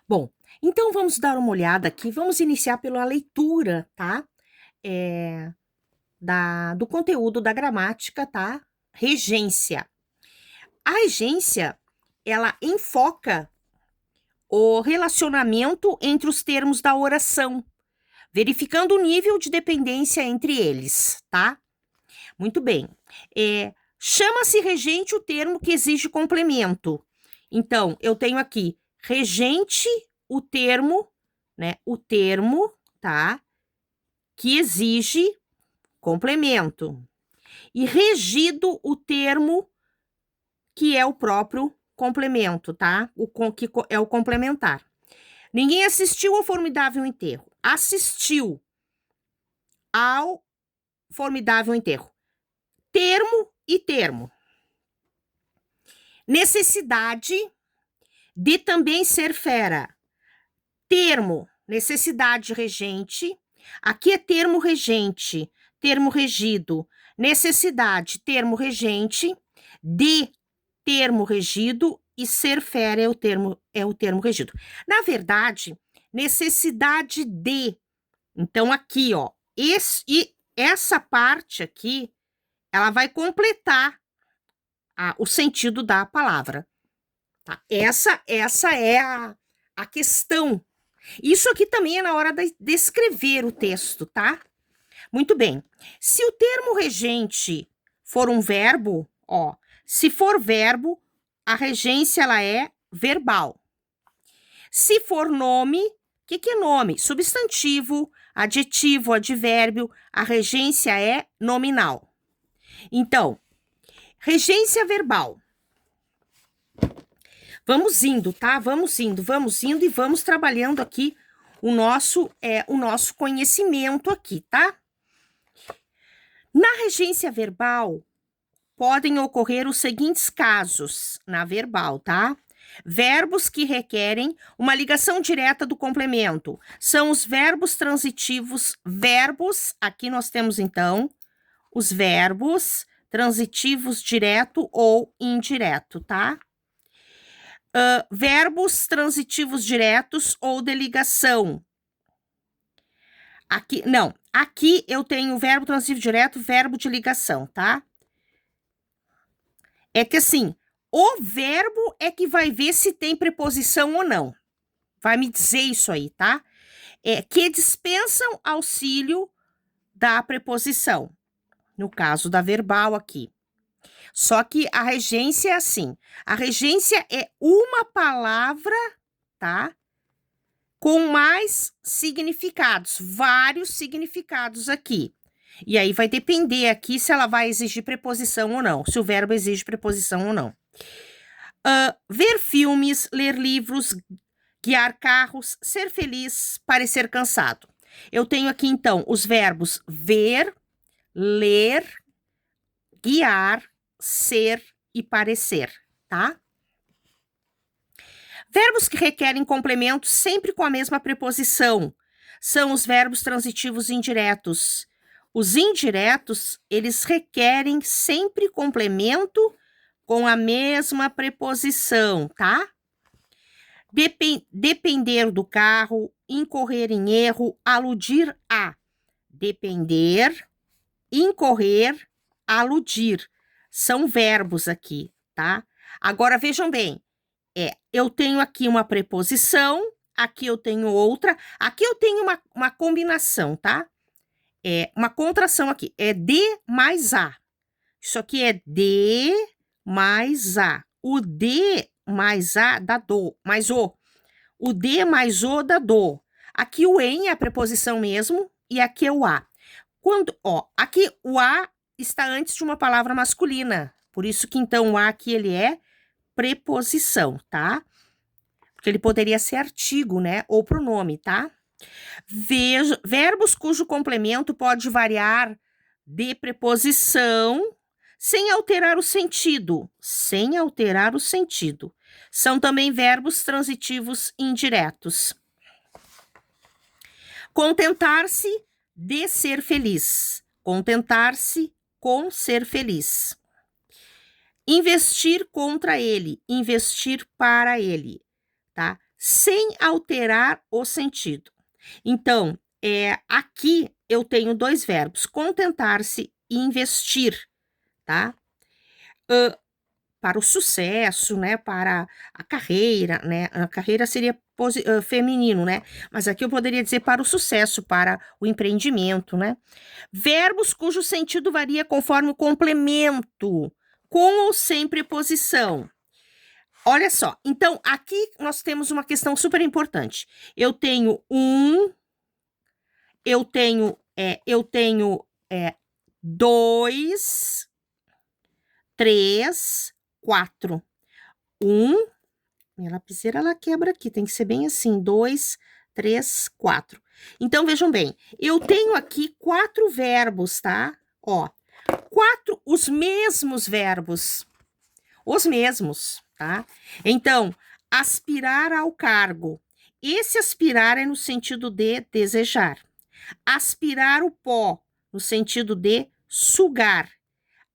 Bom, então vamos dar uma olhada aqui, vamos iniciar pela leitura, tá? É, do conteúdo da gramática, tá? Regência. A regência, ela enfoca o relacionamento entre os termos da oração, verificando o nível de dependência entre eles, tá? Muito bem. Chama-se regente o termo que exige complemento. Então, eu tenho aqui regente, o termo, né? O termo, tá? Que exige complemento. E regido, o termo que é o próprio complemento, tá? Que é o complementar. Ninguém assistiu ao formidável enterro. Assistiu ao formidável enterro. Termo e termo. Necessidade de também ser fera. Termo, necessidade regente. Aqui é termo regente, termo regido. Necessidade, termo regente. De, termo regido. E ser fera é o termo regido. Na verdade, necessidade de. Então, aqui, ó, e essa parte aqui, ela vai completar o sentido da palavra. Tá? Essa é a questão. Isso aqui também é na hora de escrever o texto, tá? Muito bem. Se o termo regente for um verbo, ó, se for verbo, a regência ela é verbal. Se for nome, o que é nome? Substantivo, adjetivo, advérbio, a regência é nominal. Então, regência verbal. Vamos indo, tá? Vamos indo e vamos trabalhando aqui o nosso conhecimento aqui, tá? Na regência verbal, podem ocorrer os seguintes casos na verbal, tá? Verbos que requerem uma ligação direta do complemento. São os verbos transitivos, aqui nós temos então os verbos transitivos direto ou indireto, tá? Verbos transitivos diretos ou de ligação. Aqui eu tenho verbo transitivo direto, verbo de ligação, tá? É que assim, o verbo é que vai ver se tem preposição ou não. Vai me dizer isso aí, tá? Que dispensam auxílio da preposição. No caso da verbal aqui. Só que a regência é assim. A regência é uma palavra, tá? Com mais significados, vários significados aqui. E aí vai depender aqui se ela vai exigir preposição ou não, se o verbo exige preposição ou não. Ver filmes, ler livros, guiar carros, ser feliz, parecer cansado. Eu tenho aqui, então, os verbos ver, ler, guiar, ser e parecer, tá? Verbos que requerem complemento sempre com a mesma preposição são os verbos transitivos indiretos. Os indiretos, eles requerem sempre complemento com a mesma preposição, tá? Depender do carro, incorrer em erro, aludir a. Depender, incorrer, aludir. São verbos aqui, tá? Agora, vejam bem. Eu tenho aqui uma preposição, aqui eu tenho outra, aqui eu tenho uma combinação, tá? Uma contração aqui, é de mais a. Isso aqui é de mais a. O de mais a dá do, mais o. O de mais o dá do. Aqui o em é a preposição mesmo, e aqui é o a. Aqui o a está antes de uma palavra masculina, por isso que então o a aqui ele é preposição, tá? Porque ele poderia ser artigo, né? Ou pronome, tá? Verbos cujo complemento pode variar de preposição sem alterar o sentido. Sem alterar o sentido. São também verbos transitivos indiretos. Contentar-se de ser feliz. Contentar-se com ser feliz. Investir contra ele, investir para ele, tá? sem alterar o sentido. Então, aqui eu tenho dois verbos, contentar-se e investir, tá? Para o sucesso, né? Para a carreira, né? A carreira seria feminino, né? Mas aqui eu poderia dizer para o sucesso, para o empreendimento, né? Verbos cujo sentido varia conforme o complemento, com ou sem preposição. Olha só, então aqui nós temos uma questão super importante. Eu tenho dois, três, quatro. Minha lapiseira ela quebra aqui, tem que ser bem assim, 2, 3, 4. Então vejam bem, eu tenho aqui 4 verbos, tá? Ó, 4, os mesmos verbos, os mesmos, tá? Então, aspirar ao cargo. Esse aspirar é no sentido de desejar. Aspirar o pó, no sentido de sugar.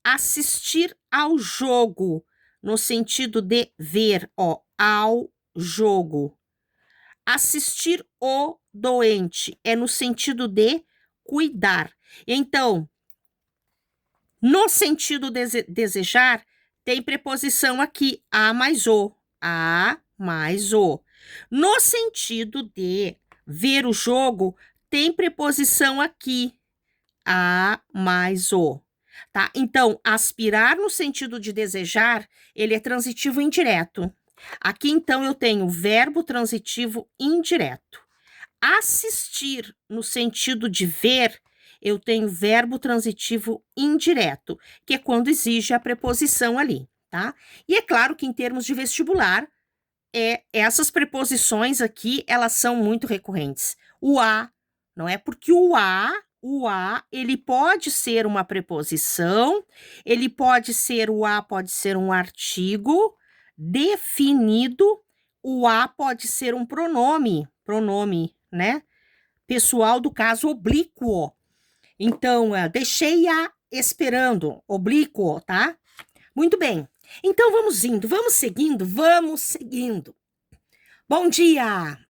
Assistir ao jogo, no sentido de ver, ó, ao jogo. Assistir o doente é no sentido de cuidar. Então, no sentido de desejar, tem preposição aqui, a mais o. A mais o. No sentido de ver o jogo, tem preposição aqui, a mais o. Tá? Então, aspirar no sentido de desejar, ele é transitivo indireto. Aqui, então, eu tenho verbo transitivo indireto. Assistir no sentido de ver, eu tenho verbo transitivo indireto, que é quando exige a preposição ali, tá? E é claro que em termos de vestibular, essas preposições aqui, elas são muito recorrentes. O a, não é? Porque o a, ele pode ser uma preposição, o a pode ser um artigo definido, o a pode ser um pronome, né? Pessoal do caso oblíquo. Então, deixei-a esperando, oblíquo, tá? Muito bem. Então, vamos seguindo. Bom dia!